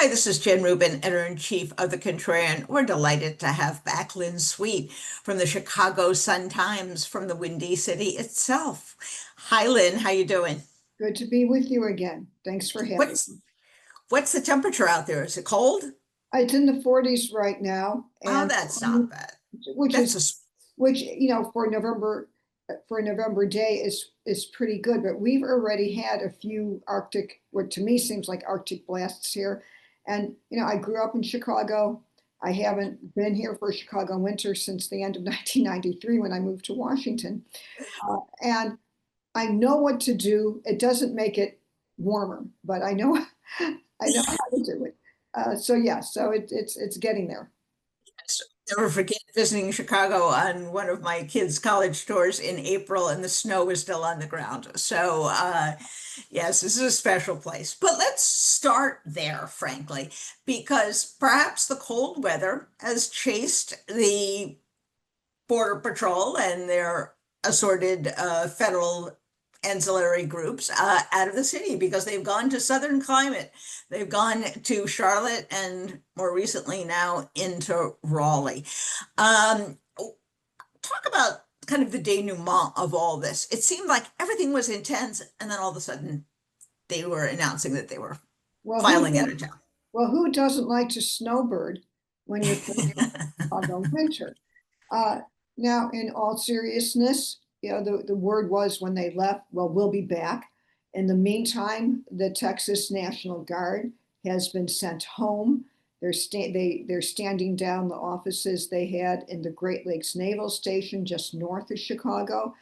Hi, this is Jen Rubin, editor-in-chief of The Contrarian. We're delighted to have back Lynn Sweet from the Chicago Sun-Times from the Windy City itself. Hi, Lynn. How you doing? Good to be with you again. Thanks for having What's me. what's the temperature out there? Is it cold? It's in the 40s right now, Oh, and that's not bad. which That's is a s- for November day is pretty good. But we've already had a few Arctic, what to me seems like Arctic blasts here. And I grew up in Chicago. I haven't been here for Chicago winter since the end of 1993 when I moved to Washington. And I know what to do. It doesn't make it warmer, but I know I know how to do it. So it's getting there. Never forget visiting Chicago on one of my kids' college tours in April, and the snow was still on the ground. So, yes, this is a special place. But let's start there, frankly, because perhaps the cold weather has chased the Border Patrol and their assorted federal ancillary groups out of the city because they've gone to Southern climate. They've gone to Charlotte and more recently now into Raleigh. Talk about kind of the denouement of all this. It seemed like everything was intense, and then all of a sudden they were announcing that they were Well, filing out of town. who doesn't like to snowbird when you're thinking of Chicago winter? Uh, Now, in all seriousness, the word was when they left, well, we'll be back. In the meantime, the Texas National Guard has been sent home. They're standing down the offices they had in the Great Lakes Naval Station just north of Chicago.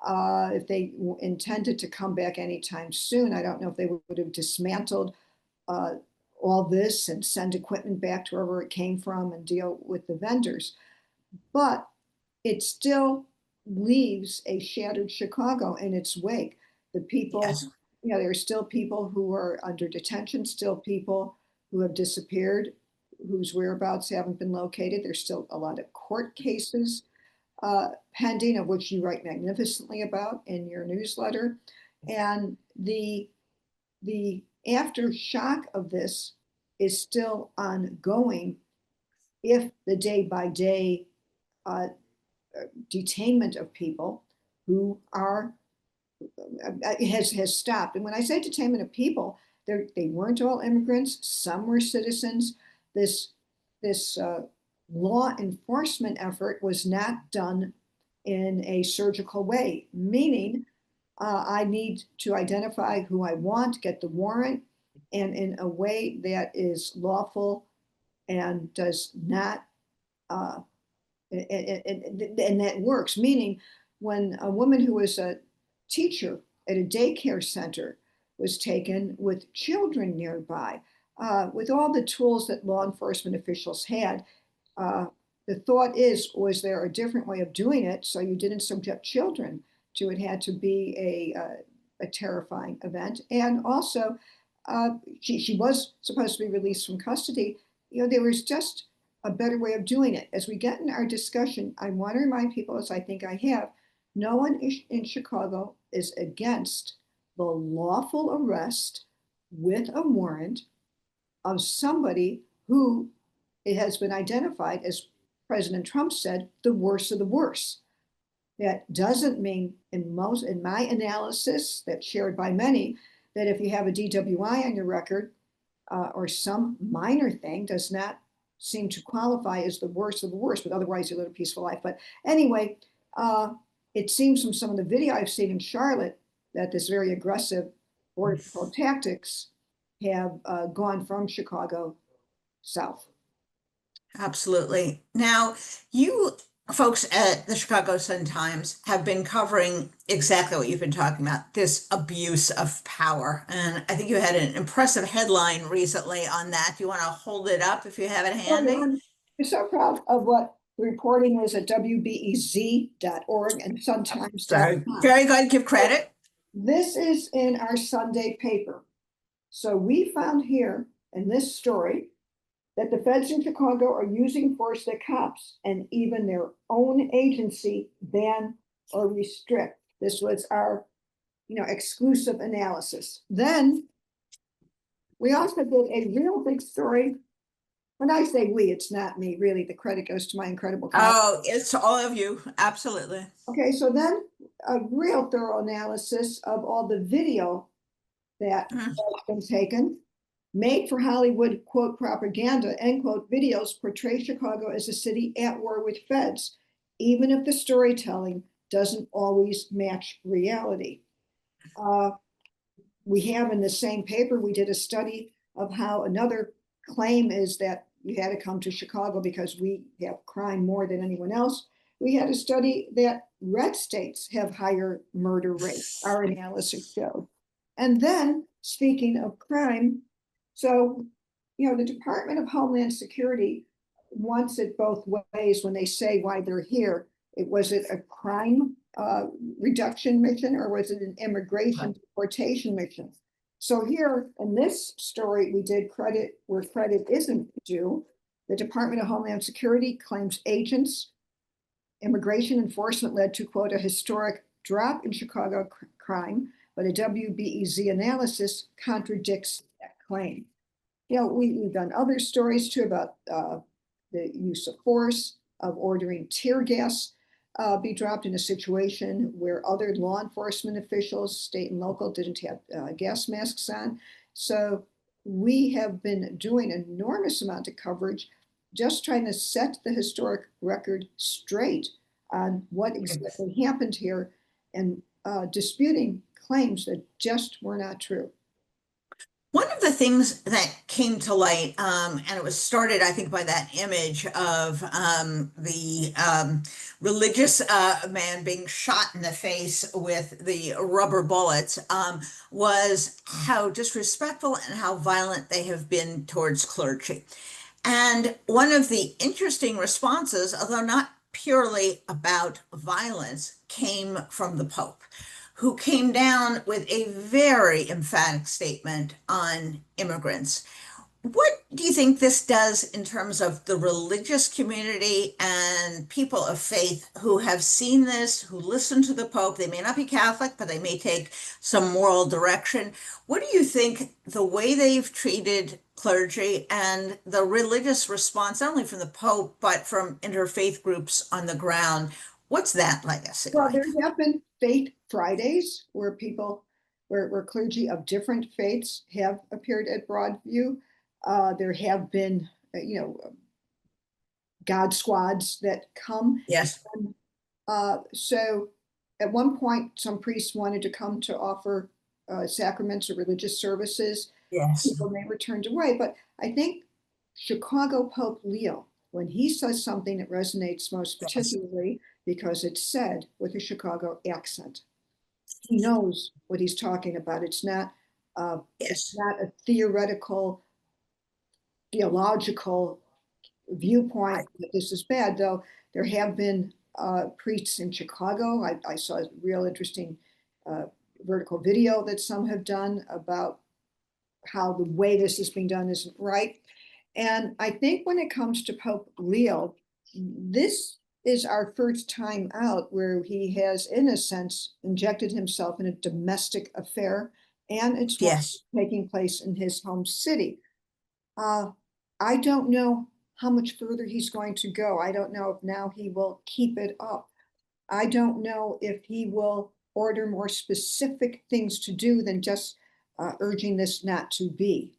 If they intended to come back anytime soon, I don't know if they would have dismantled uh, all this and send equipment back to wherever it came from and deal with the vendors. But it still leaves a shattered Chicago in its wake. The people, Yes. there are still people who are under detention, still people who have disappeared, whose whereabouts haven't been located. There's still a lot of court cases pending, of which you write magnificently about in your newsletter. And the aftershock of this is still ongoing if the day by day uh, detainment of people who are has stopped. And when I say detainment of people, they weren't all immigrants. Some were citizens. This law enforcement effort was not done in a surgical way, meaning I need to identify who I want, get the warrant, and in a way that is lawful and does not uh, and that works. Meaning, when a woman who was a teacher at a daycare center was taken with children nearby, with all the tools that law enforcement officials had, uh, the thought is, was there a different way of doing it so you didn't subject children to it? Had to be a terrifying event, and also she was supposed to be released from custody. There was just a better way of doing it. As we get in our discussion, I want to remind people, as I think I have, no one in Chicago is against the lawful arrest with a warrant of somebody who it has been identified, as President Trump said, the worst of the worst. That doesn't mean, in my analysis that's shared by many, that if you have a DWI on your record or some minor thing does not seem to qualify as the worst of the worst, but otherwise you live a peaceful life. But anyway, uh, it seems from some of the video I've seen in Charlotte that this very aggressive border patrol tactics have gone from Chicago south. Absolutely. Now, you folks at the Chicago Sun-Times have been covering exactly what you've been talking about, this abuse of power. And I think you had an impressive headline recently on that. Do you want to hold it up if you have it Oh, yeah, handy? I'm so proud of what the reporting is at WBEZ.org and Very, suntimes.com. very good. Give credit. This is in our Sunday paper. So we found here in this story that the feds in Chicago are using force that cops and even their own agency ban or restrict. This was our exclusive analysis. Then We also did a real big story. When I say we, it's not me, really. The credit goes to my incredible colleagues. Oh, it's all of you. Absolutely. Okay, so then a real thorough analysis of all the video that Mhm. has been taken, made for Hollywood, quote, propaganda, end quote, videos portray Chicago as a city at war with feds, even if the storytelling doesn't always match reality. Uh, we have in the same paper, we did a study of how another claim is that you had to come to Chicago because we have crime more than anyone else. We had a study that red states have higher murder rates, our analysis showed. And then, speaking of crime, so, the Department of Homeland Security wants it both ways when they say why they're here. Was it a crime reduction mission or was it an immigration deportation mission? So here in this story, we did credit where credit isn't due. The Department of Homeland Security claims agents, immigration enforcement led to, quote, a historic drop in Chicago crime, but a WBEZ analysis contradicts that claim. We've done other stories too about the use of force, of ordering tear gas be dropped in a situation where other law enforcement officials, state and local, didn't have gas masks on. So we have been doing an enormous amount of coverage, just trying to set the historic record straight on what exactly happened here and disputing claims that just were not true. One of the things that came to light, and it was started, I think, by that image of the religious man being shot in the face with the rubber bullets, was how disrespectful and how violent they have been towards clergy. And one of the interesting responses, although not purely about violence, came from the Pope, who came down with a very emphatic statement on immigrants. What do you think this does in terms of the religious community and people of faith who have seen this, who listen to the Pope? They may not be Catholic, but they may take some moral direction. What do you think the way they've treated clergy and the religious response, not only from the Pope, but from interfaith groups on the ground? What's that legacy Well, there like? have been faith Fridays where where clergy of different faiths have appeared at Broadview. There have been, God squads that come. Yes, So at one point, some priests wanted to come to offer sacraments or religious services. yes, People may were turned away, but I think Chicago Pope Leo, when he says something that resonates most yes, particularly because it's said with a Chicago accent, he knows what he's talking about. It's yes. not a theoretical, theological viewpoint Right. that this is bad, though there have been priests in Chicago. I saw a real interesting uh, vertical video that some have done about how the way this is being done isn't right. And I think when it comes to Pope Leo, this is our first time out where he has, in a sense, injected himself in a domestic affair, and it's one Yes. taking place in his home city. Uh, I don't know how much further he's going to go. I don't know if now he will keep it up. I don't know if he will order more specific things to do than just urging this not to be.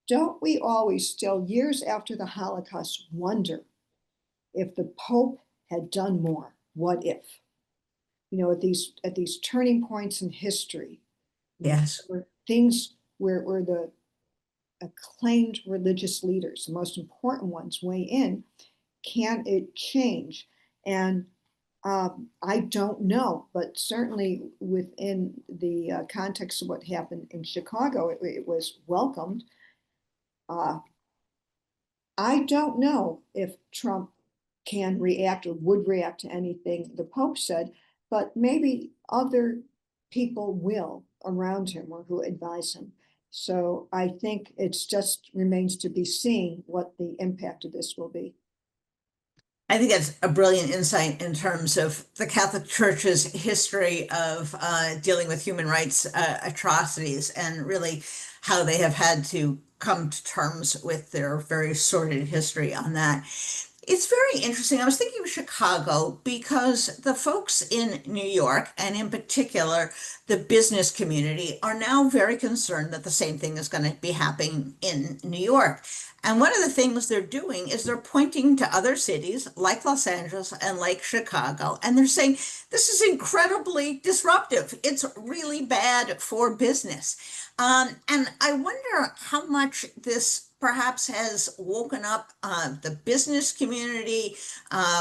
Don't we always still, years after the Holocaust, wonder if the Pope had done more? What if? At these turning points in history, Yes. where things where the acclaimed religious leaders, the most important ones, weigh in, can it change? And I don't know, but certainly within the context of what happened in Chicago, it was welcomed. Uh, I don't know if Trump can react or would react to anything the Pope said, but maybe other people will around him or who advise him. So I think it's just remains to be seen what the impact of this will be. I think that's a brilliant insight in terms of the Catholic Church's history of dealing with human rights atrocities and really how they have had to come to terms with their very sordid history on that. It's very interesting. I was thinking of Chicago because the folks in New York, and in particular the business community, are now very concerned that the same thing is going to be happening in New York. And one of the things they're doing is they're pointing to other cities like Los Angeles and like Chicago, and they're saying this is incredibly disruptive. It's really bad for business. And I wonder how much this perhaps has woken up the business community,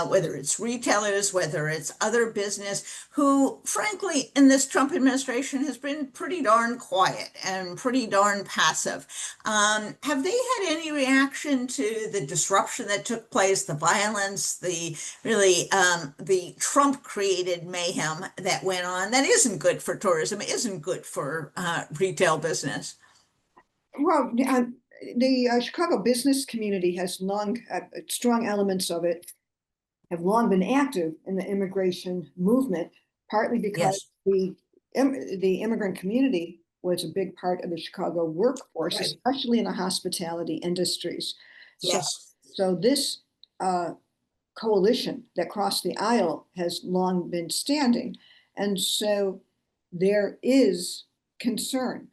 whether it's retailers, whether it's other business, who, frankly, in this Trump administration has been pretty darn quiet and pretty darn passive. Have they had any reaction to the disruption that took place, the violence, the really the Trump created mayhem that went on that isn't good for tourism, isn't good for retail business? Well, the Chicago business community has long, strong elements of it have long been active in the immigration movement, partly because Yes, the immigrant community was a big part of the Chicago workforce, right. especially in the hospitality industries. So, Yes, so this coalition that crossed the aisle has long been standing, and so there is concern.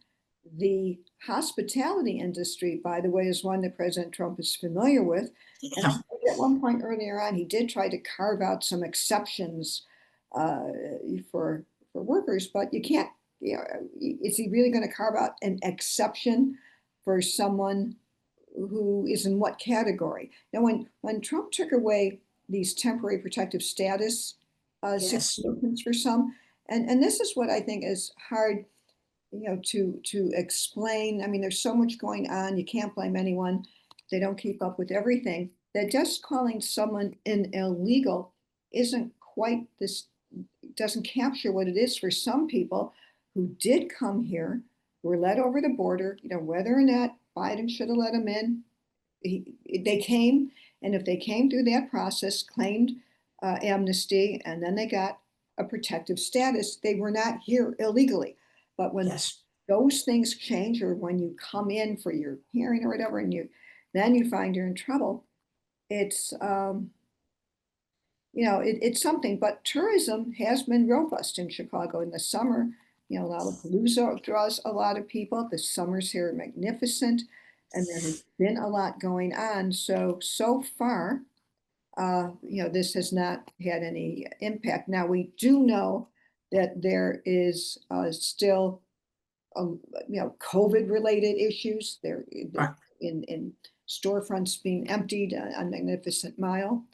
The hospitality industry, by the way, is one that President Trump is familiar with. And I yeah, think at one point earlier on, he did try to carve out some exceptions uh, for workers, but you can't. You know, is he really going to carve out an exception for someone who is in what category? Now, when Trump took away these temporary protective status yes, situations for some, and this is what I think is hard, to explain. I mean, there's so much going on. You can't blame anyone. They don't keep up with everything. That just calling someone an illegal isn't quite this, doesn't capture what it is for some people who did come here, who were led over the border, whether or not Biden should have let them in. They came, and if they came through that process, claimed amnesty, and then they got a protective status, they were not here illegally. But when yes. those things change, or when you come in for your hearing or whatever, and then you find you're in trouble, it's it's something. But tourism has been robust in Chicago in the summer. Lollapalooza draws a lot of people. The summers here are magnificent, and there has been a lot going on. So far, this has not had any impact. Now, we do know that there is still, COVID related issues there Right. in storefronts being emptied on Magnificent Mile,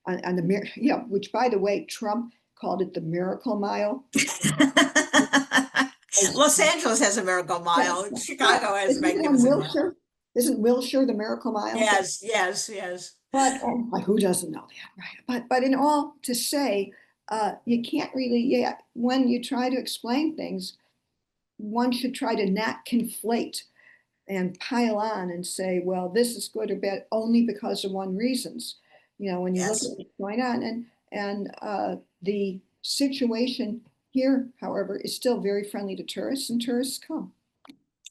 on the, which, by the way, Trump called it the Miracle Mile. Los Angeles has a Miracle Yeah. Mile. Well, Chicago has a isn't it on Magnificent Mile. Wilshire? Isn't Wilshire the Miracle Mile? Yes, yes, yes. But who doesn't know that, right? But in all to say, you can't really, yeah, when you try to explain things, one should try to not conflate and pile on and say, well, this is good or bad only because of one reasons. When you look at Yes, what's going on, and the situation here, however, is still very friendly to tourists, and tourists come.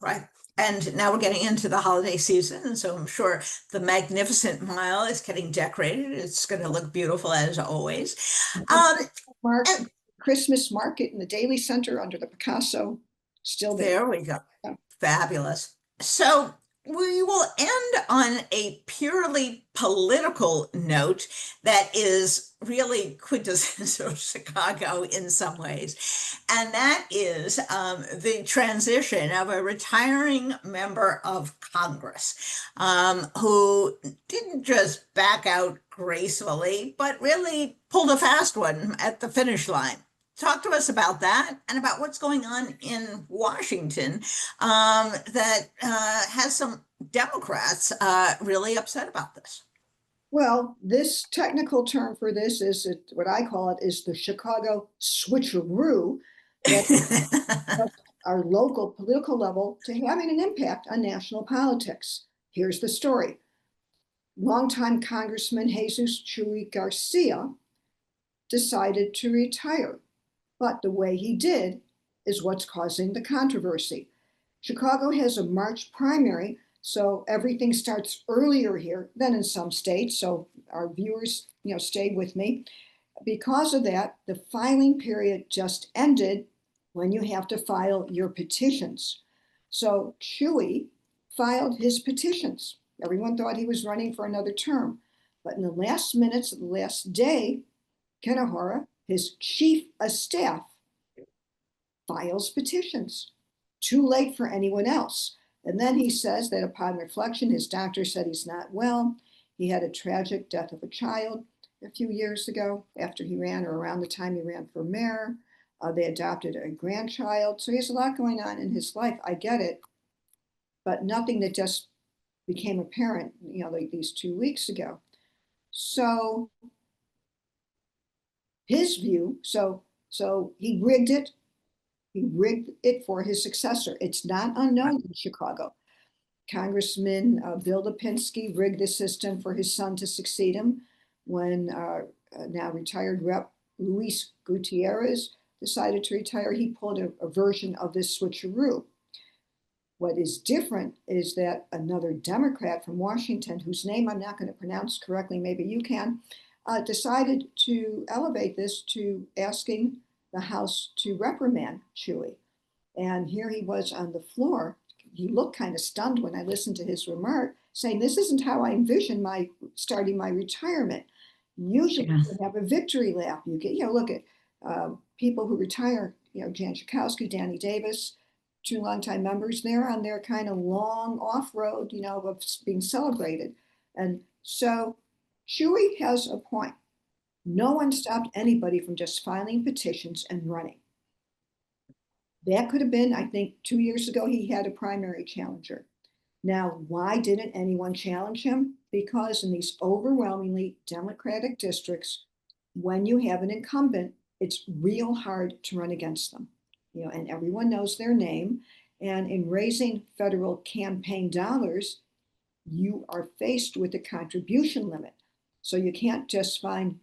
right. And now we're getting into the holiday season, and so I'm sure the Magnificent Mile is getting decorated. It's going to look beautiful as always. Um, Mark, and Christmas market in the Daily Center under the Picasso, still there. there we go. Yeah. Fabulous. So we will end on a purely political note that is really quintessential Chicago in some ways. And that is the transition of a retiring member of Congress who didn't just back out gracefully, but really pulled a fast one at the finish line. Talk to us about that and about what's going on in Washington that has some Democrats really upset about this. Well, this technical term for this is what I call it is the Chicago switcheroo that our local political level to having an impact on national politics. Here's the story. longtime Congressman Jesus Chuy Garcia decided to retire. But the way he did is what's causing the controversy. Chicago has a March primary, so everything starts earlier here than in some states. So our viewers, stayed with me. Because of that, the filing period just ended when you have to file your petitions. So Chuy filed his petitions. Everyone thought he was running for another term. But in the last minutes of the last day, Kenahora, his chief of staff, files petitions. Too late for anyone else. And then he says that upon reflection, his doctor said he's not well. He had a tragic death of a child a few years ago after he ran, or around the time he ran for mayor. They adopted a grandchild. So he has a lot going on in his life. I get it. But nothing that just became apparent, like these 2 weeks ago. So his view, so he rigged it. He rigged it for his successor. It's not unknown in Chicago. Congressman Bill Lipinski rigged the system for his son to succeed him when now retired Rep. Luis Gutierrez decided to retire. He pulled a version of this switcheroo. What is different is that another Democrat from Washington, whose name I'm not going to pronounce correctly, maybe you can, decided to elevate this to asking the House to reprimand Chuy. And here he was on the floor. He looked kind of stunned when I listened to his remark, saying, "This isn't how I envisioned starting my retirement. Usually you have a victory lap. You get, look at people who retire, Jan Schakowsky, Danny Davis, 2 longtime members, they're on their kind of long off-road, of being celebrated." And so Chuy has a point. No one stopped anybody from just filing petitions and running. That could have been, I think, 2 years ago, he had a primary challenger. Now, why didn't anyone challenge him? Because in these overwhelmingly Democratic districts, when you have an incumbent, it's real hard to run against them. And everyone knows their name. And in raising federal campaign dollars, you are faced with a contribution limit. So you can't just find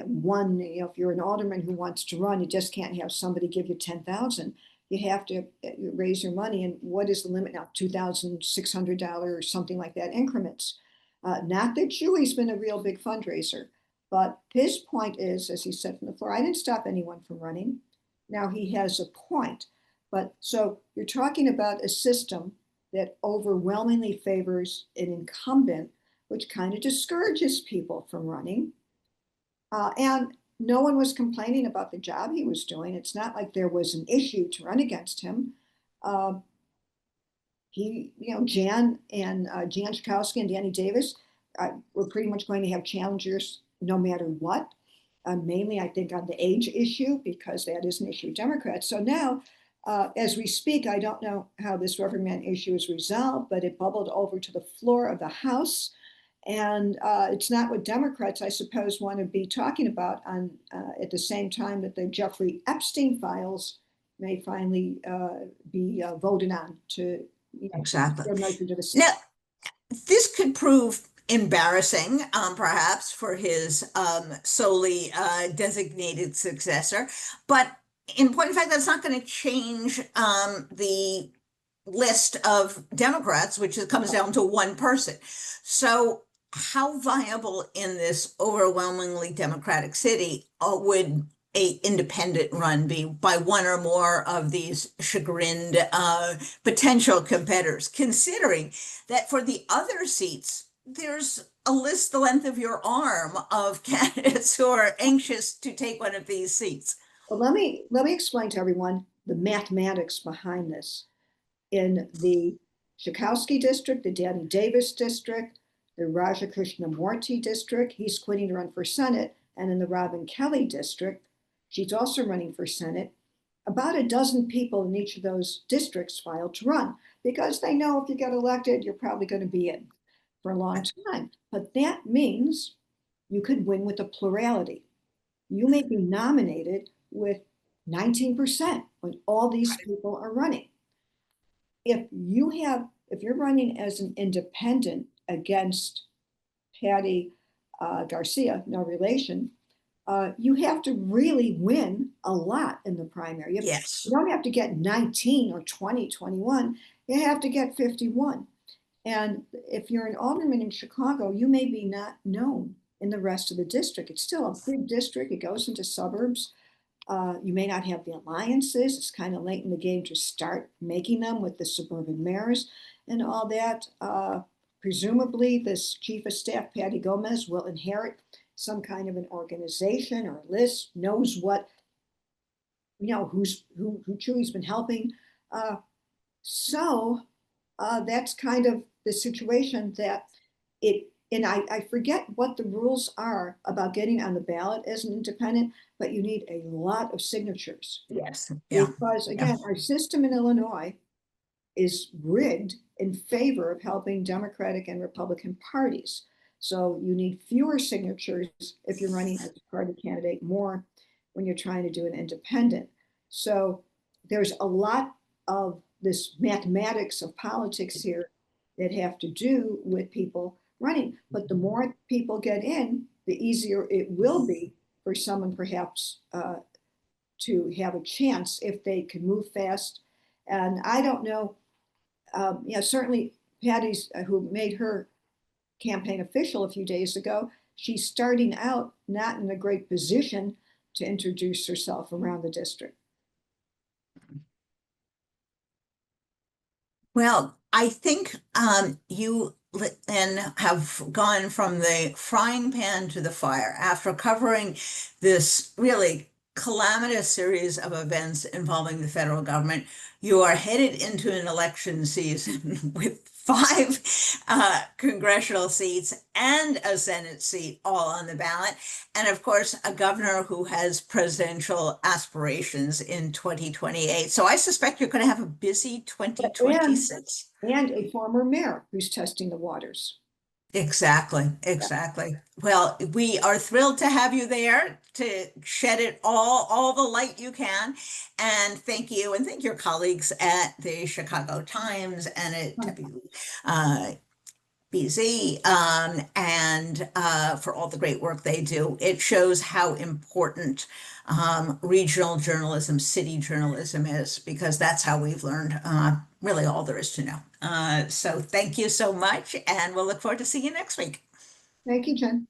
one, if you're an alderman who wants to run, you just can't have somebody give you 10,000. You have to raise your money. And what is the limit now? $2,600 or something like that increments. Not that Chuy's been a real big fundraiser, but his point is, as he said from the floor, I didn't stop anyone from running. Now he has a point. But so you're talking about a system that overwhelmingly favors an incumbent, which kind of discourages people from running. And no one was complaining about the job he was doing. It's not like there was an issue to run against him. Jan Schakowsky and Danny Davis were pretty much going to have challengers no matter what. Mainly, I think, on the age issue, because that is an issue of Democrats. So now, as we speak, I don't know how this reprimand issue is resolved, but it bubbled over to the floor of the House. And it's not what Democrats, I suppose, want to be talking about at the same time that the Jeffrey Epstein files may finally be voted on to Exactly. to the Now, this could prove embarrassing, perhaps, for his solely designated successor. But in point of fact, that's not going to change the list of Democrats, which comes down to one person. So how viable in this overwhelmingly Democratic city would a independent run be by one or more of these chagrined potential competitors, considering that for the other seats, there's a list the length of your arm of candidates who are anxious to take one of these seats? Well, let me explain to everyone the mathematics behind this. In the Schakowsky district, the Danny Davis district, the Raja Krishnamurti district, he's quitting to run for Senate, and in the Robin Kelly district, she's also running for Senate. About a dozen people in each of those districts filed to run because they know if you get elected, you're probably going to be in for a long time. But that means you could win with a plurality. You may be nominated with 19% when all these people are running. If you're running as an independent, against Patty Garcia, no relation, you have to really win a lot in the primary. You Yes. don't have to get 19 or 20, 21. You have to get 51. And if you're an alderman in Chicago, you may be not known in the rest of the district. It's still a big district. It goes into suburbs. You may not have the alliances. It's kind of late in the game to start making them with the suburban mayors and all that. Presumably, this chief of staff, Patty Gomez, will inherit some kind of an organization or list, knows what, who Chewy's been helping. Uh, so that's kind of the situation that and I forget what the rules are about getting on the ballot as an independent, but you need a lot of signatures Yes. Yeah. because, Yeah. again, our system in Illinois is rigged in favor of helping Democratic and Republican parties. So you need fewer signatures if you're running as a party candidate, more when you're trying to do an independent. So there's a lot of this mathematics of politics here that have to do with people running. But the more people get in, the easier it will be for someone perhaps to have a chance if they can move fast. And I don't know, certainly Patty's, who made her campaign official a few days ago, she's starting out not in a great position to introduce herself around the district. Well, I think you and have gone from the frying pan to the fire after covering this really calamitous series of events involving the federal government. You are headed into an election season with five congressional seats and a Senate seat all on the ballot. And of course, a governor who has presidential aspirations in 2028. So I suspect you're going to have a busy And 2026. and a former mayor who's testing the waters. Exactly, Yeah. exactly. Well, we are thrilled to have you there to shed it all the light you can. And thank you, and thank your colleagues at the Chicago Times and at BZ, and for all the great work they do. It shows how important regional journalism, city journalism is, because that's how we've learned really all there is to know. So thank you so much, and we'll look forward to seeing you next week. Thank you, Jen.